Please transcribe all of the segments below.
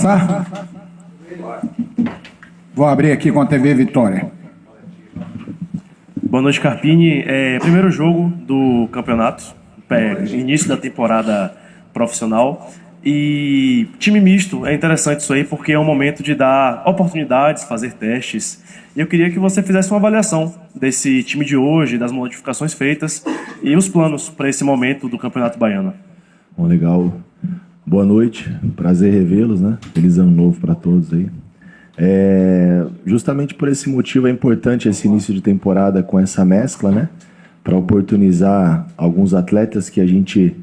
passar? Vou abrir aqui com a TV Vitória. Boa noite, Carpini. Primeiro jogo do campeonato, início da temporada profissional. E time misto, é interessante isso aí, porque é um momento de dar oportunidades, fazer testes. E eu queria que você fizesse uma avaliação desse time de hoje, das modificações feitas e os planos para esse momento do Campeonato Baiano. Bom, legal. Boa noite, prazer revê-los, né? Feliz ano novo para todos aí. Justamente por esse motivo é importante esse início de temporada com essa mescla, né? Para oportunizar alguns atletas que a gente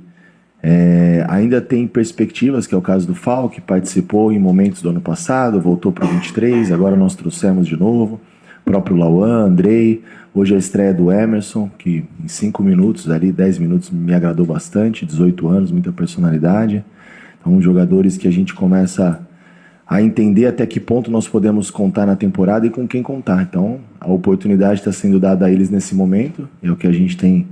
ainda tem perspectivas, que é o caso do Fal, que participou em momentos do ano passado, voltou para o 23, agora nós trouxemos de novo. O próprio Lauan, Andrei, hoje a estreia do Emerson, que em 5 minutos, ali 10 minutos me agradou bastante, 18 anos, muita personalidade. Então, jogadores que a gente começa a entender até que ponto nós podemos contar na temporada e com quem contar. Então, a oportunidade está sendo dada a eles nesse momento, é o que a gente tem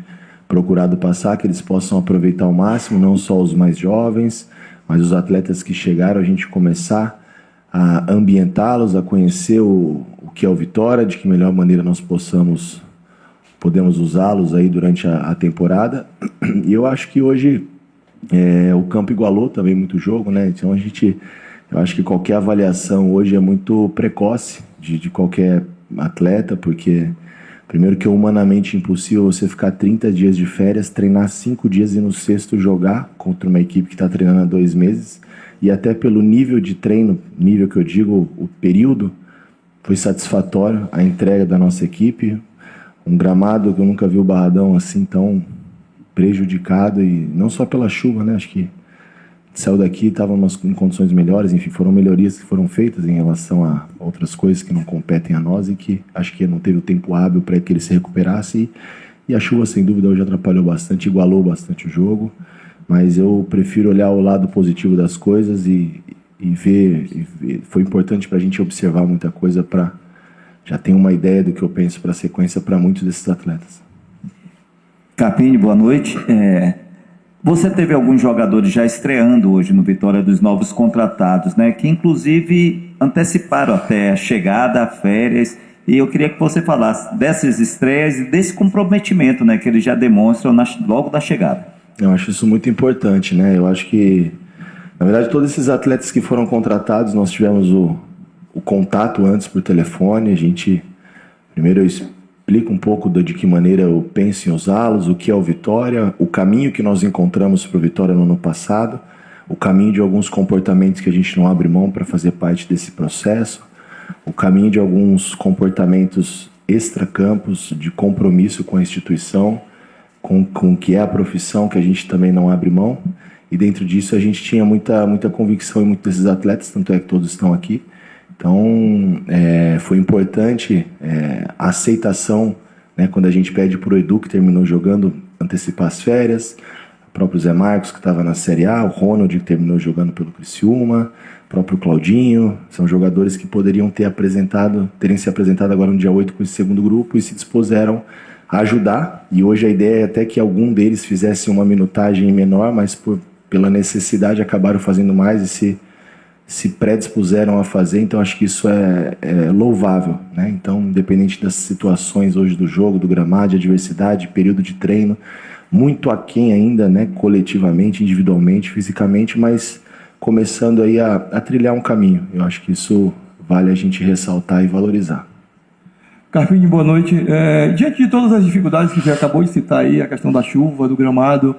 procurado passar, que eles possam aproveitar ao máximo, não só os mais jovens, mas os atletas que chegaram, a gente começar a ambientá-los, a conhecer o que é o Vitória, de que melhor maneira nós podemos usá-los aí durante a temporada. E eu acho que hoje o campo igualou também muito jogo, né? Então eu acho que qualquer avaliação hoje é muito precoce de qualquer atleta, porque primeiro que é humanamente impossível você ficar 30 dias de férias, treinar 5 dias e no sexto jogar contra uma equipe que está treinando há 2 meses, e até pelo nível de treino, nível que eu digo, o período, foi satisfatório a entrega da nossa equipe. Um gramado que eu nunca vi o Barradão assim tão prejudicado, e não só pela chuva, né? Acho que saiu daqui, estávamos em condições melhores, enfim, foram melhorias que foram feitas em relação a outras coisas que não competem a nós e que acho que não teve o tempo hábil para que ele se recuperasse, e a chuva sem dúvida hoje atrapalhou bastante, igualou bastante o jogo, mas eu prefiro olhar o lado positivo das coisas e ver, foi importante para a gente observar muita coisa para já ter uma ideia do que eu penso para a sequência para muitos desses atletas. Carpini, boa noite. Você teve alguns jogadores já estreando hoje no Vitória dos novos contratados, né? Que inclusive anteciparam até a chegada, férias, e eu queria que você falasse dessas estreias e desse comprometimento, né? Que eles já demonstram logo da chegada. Eu acho isso muito importante, né? Eu acho que, na verdade, todos esses atletas que foram contratados, nós tivemos o contato antes por telefone. A gente, primeiro eu explico um pouco de que maneira eu penso em usá-los, o que é o Vitória, o caminho que nós encontramos para o Vitória no ano passado, o caminho de alguns comportamentos que a gente não abre mão para fazer parte desse processo, o caminho de alguns comportamentos extracampos de compromisso com a instituição, com o que é a profissão, que a gente também não abre mão. E dentro disso a gente tinha muita convicção em muitos desses atletas, tanto é que todos estão aqui. Então, foi importante a aceitação, né, quando a gente pede para o Edu, que terminou jogando, antecipar as férias, o próprio Zé Marcos, que estava na Série A, o Ronald, que terminou jogando pelo Criciúma, o próprio Claudinho, são jogadores que poderiam terem se apresentado agora no dia 8 com esse segundo grupo e se dispuseram a ajudar. E hoje a ideia é até que algum deles fizesse uma minutagem menor, mas pela necessidade acabaram fazendo mais e se predispuseram a fazer. Então acho que isso é louvável, né? Então, independente das situações hoje do jogo, do gramado, de adversidade, período de treino, muito aquém ainda, né? Coletivamente, individualmente, fisicamente, mas começando aí a trilhar um caminho. Eu acho que isso vale a gente ressaltar e valorizar. Carpini, boa noite. Diante de todas as dificuldades que você acabou de citar aí, a questão da chuva, do gramado,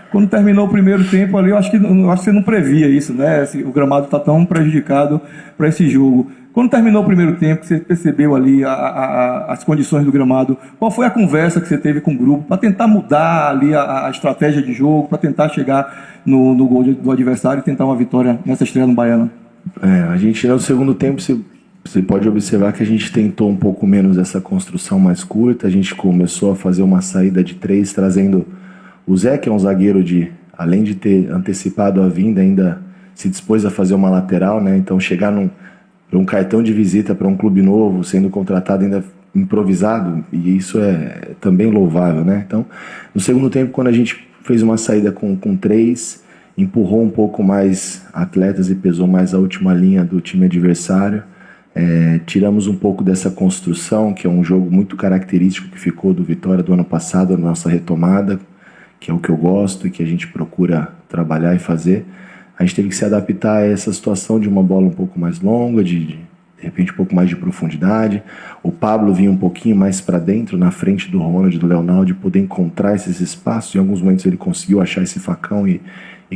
quando terminou o primeiro tempo ali, eu acho que você não previa isso, né? O gramado está tão prejudicado para esse jogo. Quando terminou o primeiro tempo, você percebeu ali as condições do gramado, qual foi a conversa que você teve com o grupo para tentar mudar ali a estratégia de jogo, para tentar chegar no gol do adversário e tentar uma vitória nessa estreia no Baiano? A gente no segundo tempo, você pode observar que a gente tentou um pouco menos essa construção mais curta. A gente começou a fazer uma saída de 3, trazendo o Zé, que é um zagueiro além de ter antecipado a vinda, ainda se dispôs a fazer uma lateral, né? Então chegar um cartão de visita para um clube novo, sendo contratado ainda improvisado, e isso é também louvável, né? Então, no segundo tempo, quando a gente fez uma saída com 3, empurrou um pouco mais atletas e pesou mais a última linha do time adversário. Tiramos um pouco dessa construção, que é um jogo muito característico que ficou do Vitória do ano passado, a nossa retomada, que é o que eu gosto e que a gente procura trabalhar e fazer. A gente teve que se adaptar a essa situação de uma bola um pouco mais longa, de repente um pouco mais de profundidade. O Pablo vinha um pouquinho mais para dentro, na frente do Ronald e do Leonardo, de poder encontrar esses espaços. Em alguns momentos ele conseguiu achar esse facão e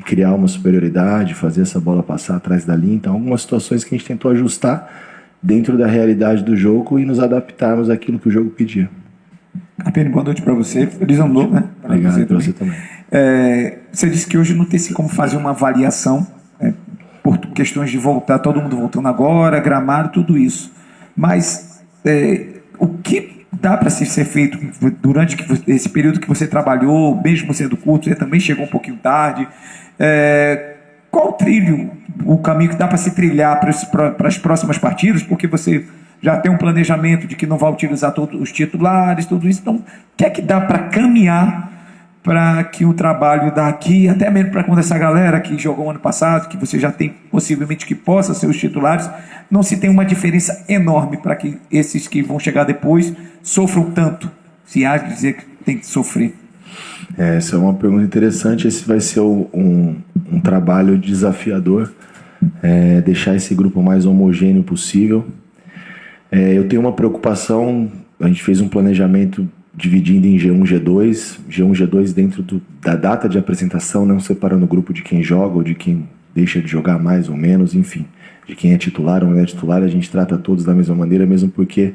criar uma superioridade, fazer essa bola passar atrás da linha. Então, algumas situações que a gente tentou ajustar dentro da realidade do jogo e nos adaptarmos àquilo que o jogo pedia. Carpini, boa noite para você. Feliz ano novo, né? Obrigado, para você também. Você disse que hoje não tem como fazer uma avaliação, por questões de voltar, todo mundo voltando agora, gramado, tudo isso. Mas o que dá para ser feito durante esse período que você trabalhou, mesmo sendo curto, você também chegou um pouquinho tarde, qual o trilho, o caminho que dá para se trilhar para as próximas partidas, porque você já tem um planejamento de que não vai utilizar todos os titulares, tudo isso, então o que é que dá para caminhar para que o trabalho daqui, até mesmo para quando essa galera que jogou ano passado, que você já tem possivelmente que possa ser os titulares, não se tem uma diferença enorme para que esses que vão chegar depois sofram tanto, se há de dizer que tem que sofrer? Essa é uma pergunta interessante. Esse vai ser um trabalho desafiador, deixar esse grupo mais homogêneo possível. Eu tenho uma preocupação, a gente fez um planejamento dividindo em G1 e G2, G1 e G2 dentro da data de apresentação, não separando o grupo de quem joga ou de quem deixa de jogar mais ou menos, enfim, de quem é titular ou não é titular, a gente trata todos da mesma maneira, mesmo porque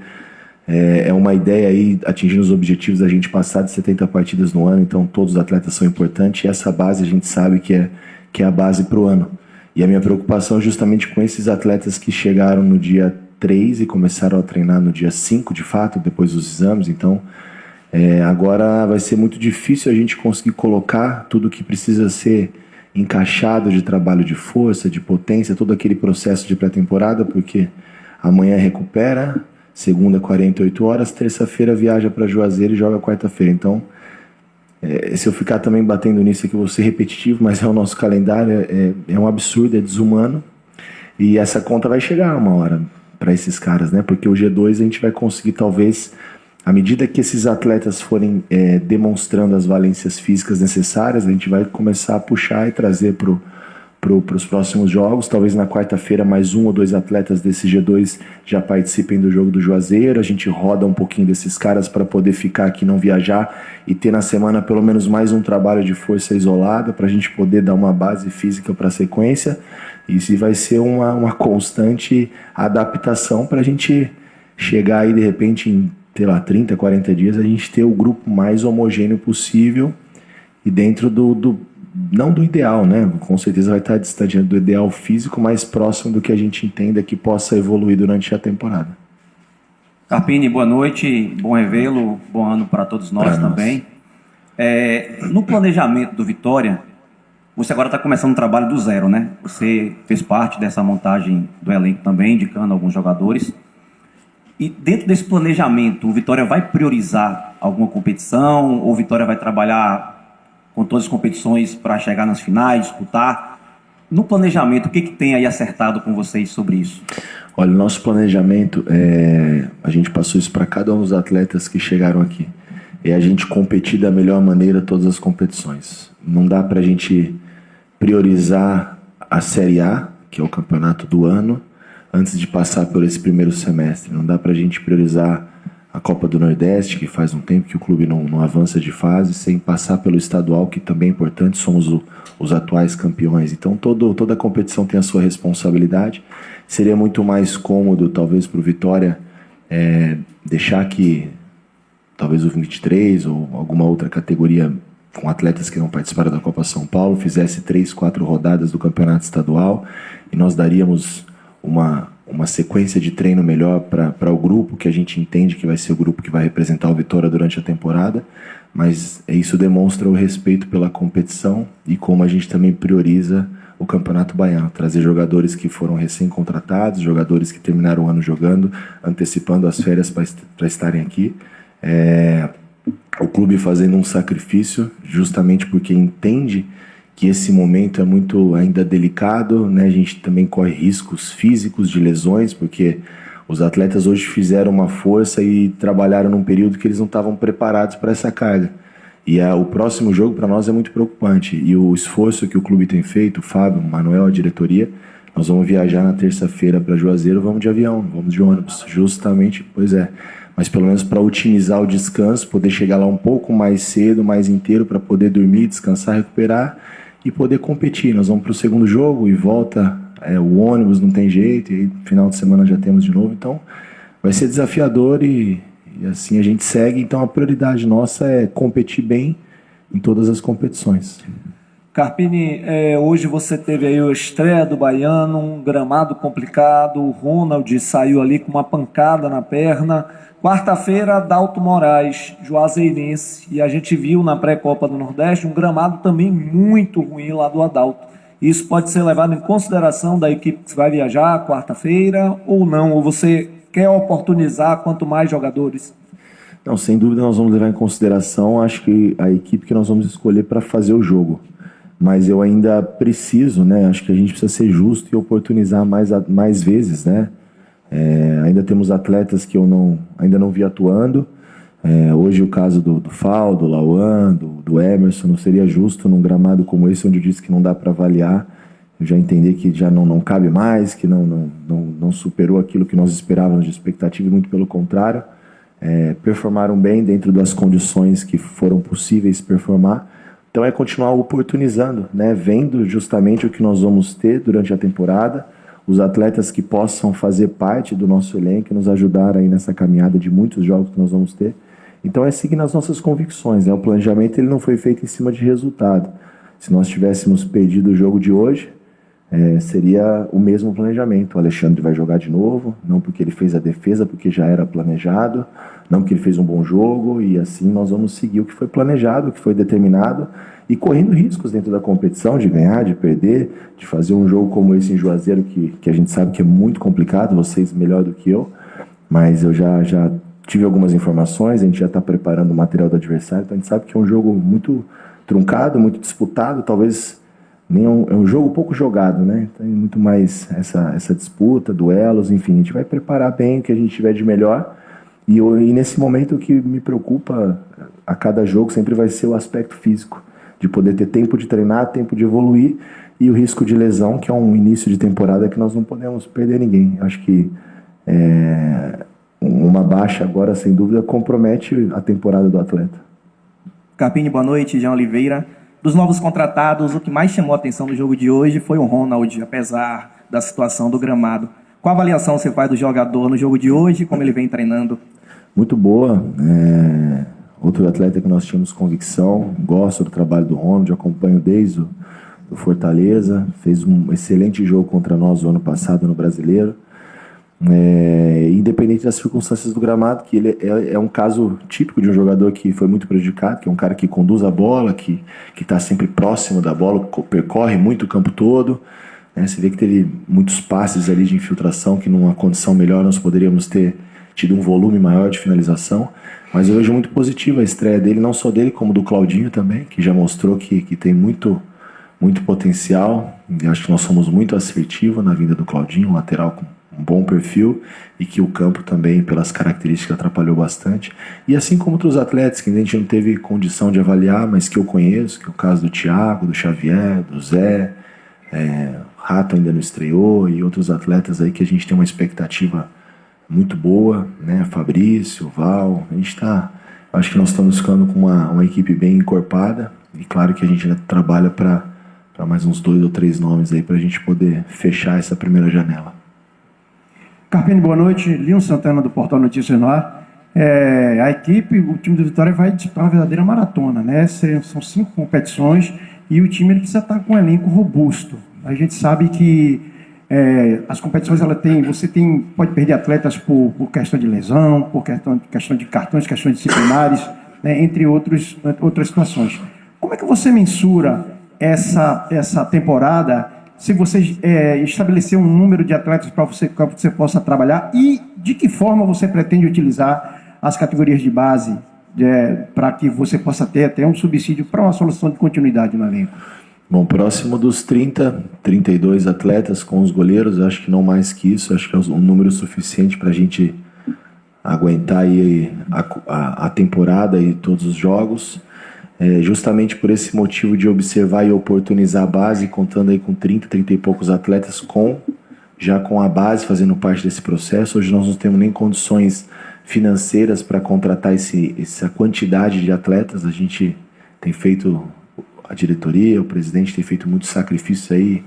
é uma ideia aí, atingindo os objetivos da gente passar de 70 partidas no ano, então todos os atletas são importantes e essa base a gente sabe que é a base para o ano. E a minha preocupação é justamente com esses atletas que chegaram no dia 3 e começaram a treinar no dia 5, de fato, depois dos exames, então agora vai ser muito difícil a gente conseguir colocar tudo que precisa ser encaixado de trabalho de força, de potência, todo aquele processo de pré-temporada, porque amanhã recupera, segunda 48 horas, terça-feira viaja para Juazeiro e joga quarta-feira. Então, se eu ficar também batendo nisso aqui, eu vou ser repetitivo, mas é o nosso calendário, é um absurdo, é desumano, e essa conta vai chegar uma hora para esses caras, né? Porque o G2 a gente vai conseguir talvez, à medida que esses atletas forem demonstrando as valências físicas necessárias, a gente vai começar a puxar e trazer para os próximos jogos. Talvez na quarta-feira mais 1 ou 2 atletas desse G2 já participem do jogo do Juazeiro. A gente roda um pouquinho desses caras para poder ficar aqui, não viajar e ter na semana pelo menos mais um trabalho de força isolada para a gente poder dar uma base física para a sequência. Isso vai ser uma constante adaptação para a gente chegar aí de repente em 30, 40 dias, a gente ter o grupo mais homogêneo possível e dentro não do ideal, né? Com certeza vai estar distante do ideal físico, mais próximo do que a gente entenda que possa evoluir durante a temporada. Carpini, boa noite, bom revê-lo, bom ano para todos nós também. No planejamento do Vitória, você agora está começando um trabalho do zero, né? Você fez parte dessa montagem do elenco também, indicando alguns jogadores. E dentro desse planejamento, o Vitória vai priorizar alguma competição? Ou o Vitória vai trabalhar com todas as competições para chegar nas finais, disputar? No planejamento, o que tem aí acertado com vocês sobre isso? Olha, o nosso planejamento, a gente passou isso para cada um dos atletas que chegaram aqui. É a gente competir da melhor maneira todas as competições. Não dá para a gente priorizar a Série A, que é o campeonato do ano, antes de passar por esse primeiro semestre. Não dá pra gente priorizar a Copa do Nordeste, que faz um tempo que o clube não avança de fase, sem passar pelo estadual, que também é importante, somos os atuais campeões. Então toda competição tem a sua responsabilidade. Seria muito mais cômodo, talvez, para o Vitória deixar que talvez o 23 ou alguma outra categoria com atletas que não participaram da Copa São Paulo fizesse 3, 4 rodadas do campeonato estadual e nós daríamos uma sequência de treino melhor para o grupo, que a gente entende que vai ser o grupo que vai representar o Vitória durante a temporada, mas isso demonstra o respeito pela competição e como a gente também prioriza o Campeonato Baiano, trazer jogadores que foram recém-contratados, jogadores que terminaram o ano jogando, antecipando as férias para estarem aqui. O clube fazendo um sacrifício, justamente porque entende que esse momento é muito ainda delicado, né? A gente também corre riscos físicos de lesões, porque os atletas hoje fizeram uma força e trabalharam num período que eles não estavam preparados para essa carga. E o próximo jogo para nós é muito preocupante. E o esforço que o clube tem feito, o Fábio, o Manuel, a diretoria, nós vamos viajar na terça-feira para Juazeiro, vamos de avião, vamos de ônibus, justamente, pois é. Mas pelo menos para otimizar o descanso, poder chegar lá um pouco mais cedo, mais inteiro, para poder dormir, descansar, recuperar e poder competir. Nós vamos para o segundo jogo e volta o ônibus, não tem jeito, e aí final de semana já temos de novo. Então vai ser desafiador e assim a gente segue. Então a prioridade nossa é competir bem em todas as competições. Carpini, hoje você teve aí a estreia do Baiano, um gramado complicado, o Ronald saiu ali com uma pancada na perna. Quarta-feira, Adalto Moraes, Juazeirense, e a gente viu na pré-Copa do Nordeste um gramado também muito ruim lá do Adalto. Isso pode ser levado em consideração da equipe que vai viajar quarta-feira ou não? Ou você quer oportunizar quanto mais jogadores? Não, sem dúvida nós vamos levar em consideração, acho que a equipe que nós vamos escolher para fazer o jogo. Mas eu ainda preciso, né? Acho que a gente precisa ser justo e oportunizar mais vezes, né? Ainda temos atletas que eu ainda não vi atuando. Hoje o caso do Fal, do Lauan, do Emerson, não seria justo num gramado como esse, onde eu disse que não dá para avaliar. Eu já entendi que já não cabe mais, que não superou aquilo que nós esperávamos de expectativa, e muito pelo contrário. Performaram bem dentro das condições que foram possíveis performar. Então é continuar oportunizando, né? Vendo justamente o que nós vamos ter durante a temporada, os atletas que possam fazer parte do nosso elenco e nos ajudar aí nessa caminhada de muitos jogos que nós vamos ter. Então é seguir nas nossas convicções, né? O planejamento ele não foi feito em cima de resultado. Se nós tivéssemos perdido o jogo de hoje, seria o mesmo planejamento. O Alexandre vai jogar de novo, não porque ele fez a defesa, porque já era planejado, não porque ele fez um bom jogo, e assim nós vamos seguir o que foi planejado, o que foi determinado, e correndo riscos dentro da competição, de ganhar, de perder, de fazer um jogo como esse em Juazeiro, que a gente sabe que é muito complicado, vocês melhor do que eu, mas eu já tive algumas informações, a gente já está preparando o material do adversário, então a gente sabe que é um jogo muito truncado, muito disputado, talvez é um jogo pouco jogado, né? Tem muito mais essa disputa, duelos, enfim, a gente vai preparar bem o que a gente tiver de melhor. E nesse momento o que me preocupa a cada jogo sempre vai ser o aspecto físico, de poder ter tempo de treinar, tempo de evoluir, e o risco de lesão, que é um início de temporada que nós não podemos perder ninguém. Acho que uma baixa agora, sem dúvida, compromete a temporada do atleta. Carpini, boa noite. Jean Oliveira. Dos novos contratados, o que mais chamou a atenção no jogo de hoje foi o Ronald, apesar da situação do gramado. Qual avaliação você faz do jogador no jogo de hoje, como ele vem treinando? Muito boa. Outro atleta que nós tínhamos convicção, gosto do trabalho do Ronald, acompanho desde o Fortaleza, fez um excelente jogo contra nós o ano passado no Brasileiro. Independente das circunstâncias do gramado, que ele é um caso típico de um jogador que foi muito prejudicado, que é um cara que conduz a bola, que está sempre próximo da bola, percorre muito o campo todo. Você vê que teve muitos passes ali de infiltração, que numa condição melhor nós poderíamos ter tido um volume maior de finalização, mas eu vejo muito positiva a estreia dele, não só dele, como do Claudinho também, que já mostrou que tem muito potencial. Eu acho que nós somos muito assertivos na vinda do Claudinho, um lateral com um bom perfil, e que o campo também, pelas características, atrapalhou bastante. E assim como outros atletas que a gente não teve condição de avaliar, mas que eu conheço, que é o caso do Thiago, do Xavier, do Zé, Rato ainda não estreou, e outros atletas aí que a gente tem uma expectativa muito boa, né? Fabrício, Val, acho que nós estamos ficando com uma equipe bem encorpada, e claro que a gente ainda trabalha para mais uns 2 ou 3 nomes aí para a gente poder fechar essa primeira janela. Carpini, boa noite. Linho Santana, do Portal Notícias no Ar. A equipe, o time do Vitória vai disputar uma verdadeira maratona, né? São 5 competições e o time ele precisa estar com um elenco robusto. A gente sabe que as competições você pode perder atletas por questão de lesão, por questão de cartões, questões disciplinares, né? Entre outras situações. Como é que você mensura essa temporada? Se você estabelecer um número de atletas para você possa trabalhar, e de que forma você pretende utilizar as categorias de base para que você possa ter até um subsídio para uma solução de continuidade no elenco? Bom, próximo dos 30, 32 atletas com os goleiros, acho que não mais que isso, acho que é um número suficiente para a gente aguentar aí a temporada e todos os jogos. Justamente por esse motivo de observar e oportunizar a base, contando aí com 30 e poucos atletas já com a base fazendo parte desse processo. Hoje nós não temos nem condições financeiras para contratar essa quantidade de atletas. A gente tem feito, a diretoria, o presidente tem feito muito sacrifício aí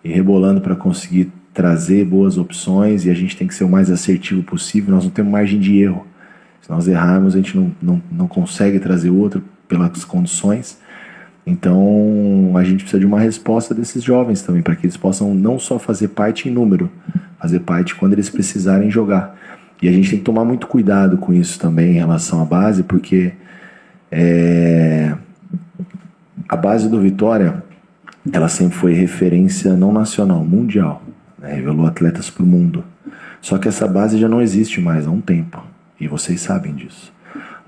e rebolando para conseguir trazer boas opções, e a gente tem que ser o mais assertivo possível. Nós não temos margem de erro. Se nós errarmos, a gente não consegue trazer outro pelas condições. Então a gente precisa de uma resposta desses jovens também, para que eles possam não só fazer parte em número, fazer parte quando eles precisarem jogar. E a gente tem que tomar muito cuidado com isso também em relação à base, porque a base do Vitória, ela sempre foi referência não nacional, mundial, né? Revelou atletas para o mundo. Só que essa base já não existe mais há um tempo, e vocês sabem disso.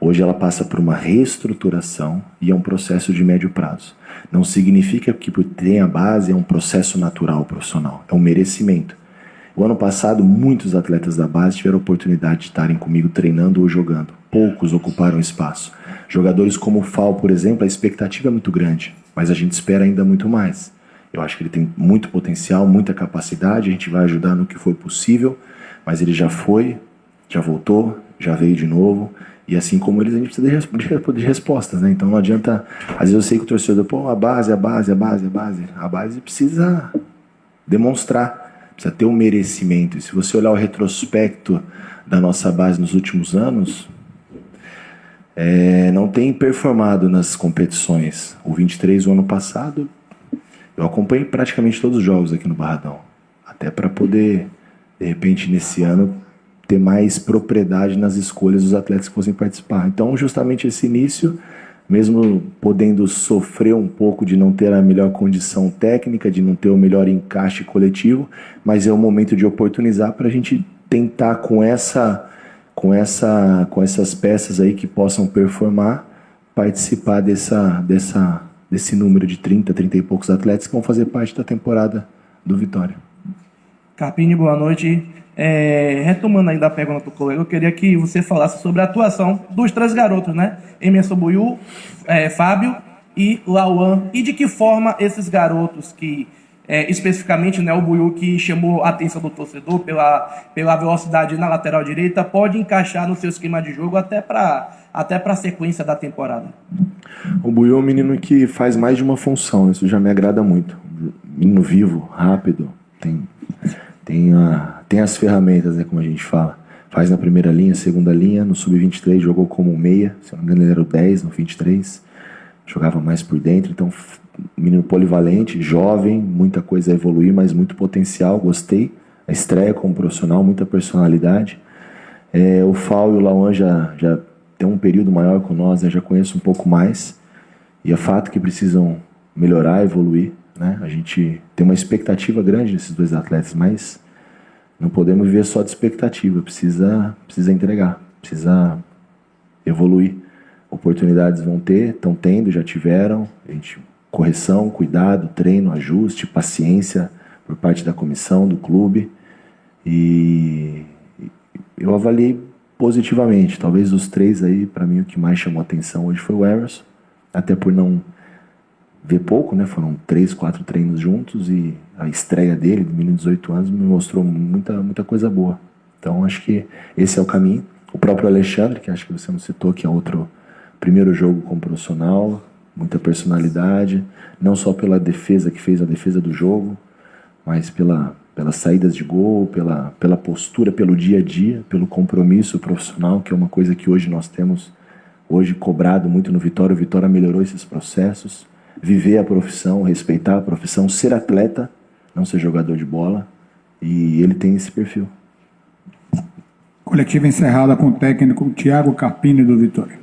Hoje ela passa por uma reestruturação e é um processo de médio prazo. Não significa que por ter a base é um processo natural profissional, é um merecimento. O ano passado, muitos atletas da base tiveram a oportunidade de estarem comigo treinando ou jogando. Poucos ocuparam espaço. Jogadores como o Fal, por exemplo, a expectativa é muito grande, mas a gente espera ainda muito mais. Eu acho que ele tem muito potencial, muita capacidade, a gente vai ajudar no que for possível, mas ele já foi, já voltou, já veio de novo. E assim como eles, a gente precisa de respostas, né? Então não adianta. Às vezes eu sei que o torcedor, a base. A base precisa demonstrar, precisa ter um merecimento. E se você olhar o retrospecto da nossa base nos últimos anos, não tem performado nas competições. O 23, o ano passado, eu acompanhei praticamente todos os jogos aqui no Barradão. Até para poder, de repente, nesse ano, ter mais propriedade nas escolhas dos atletas que fossem participar. Então, justamente esse início, mesmo podendo sofrer um pouco de não ter a melhor condição técnica, de não ter o melhor encaixe coletivo, mas é o momento de oportunizar para a gente tentar com essas peças aí que possam performar, participar desse número de 30 e poucos atletas que vão fazer parte da temporada do Vitória. Carpini, boa noite. Retomando ainda a pergunta do colega, eu queria que você falasse sobre a atuação dos 3 garotos, né? Emerson Buiú, Fábio e Lauan. E de que forma esses garotos que, especificamente, né, o Buiú que chamou a atenção do torcedor pela velocidade na lateral direita, pode encaixar no seu esquema de jogo até para a sequência da temporada? O Buiú é um menino que faz mais de uma função, isso já me agrada muito. Menino vivo, rápido, tem as ferramentas, né, como a gente fala. Faz na primeira linha, segunda linha, no sub-23 jogou como meia, se não me engano ele era o 10 no 23, jogava mais por dentro, então menino polivalente, jovem, muita coisa a evoluir, mas muito potencial, gostei. A estreia como profissional, muita personalidade. O Fal e o Lauan já tem um período maior com nós, né, já conheço um pouco mais, e é fato que precisam melhorar, evoluir, né? A gente tem uma expectativa grande desses 2 atletas, mas não podemos viver só de expectativa, precisa entregar, precisa evoluir. Oportunidades vão ter, estão tendo, já tiveram. Correção, cuidado, treino, ajuste, paciência por parte da comissão, do clube. E eu avaliei positivamente. Talvez dos 3 aí, para mim o que mais chamou atenção hoje foi o Emerson, até por não ver pouco, né? Foram 3, 4 treinos juntos e a estreia dele, do menino de 18 anos, me mostrou muita coisa boa. Então acho que esse é o caminho. O próprio Alexandre, que acho que você não citou, que é outro primeiro jogo como profissional, muita personalidade, não só pela defesa, que fez a defesa do jogo, mas pelas saídas de gol, pela postura, pelo dia a dia, pelo compromisso profissional, que é uma coisa que hoje nós temos cobrado muito no Vitória. O Vitória melhorou esses processos. Viver a profissão, respeitar a profissão, ser atleta, não ser jogador de bola, e ele tem esse perfil. Coletiva encerrada com o técnico Thiago Carpini do Vitória.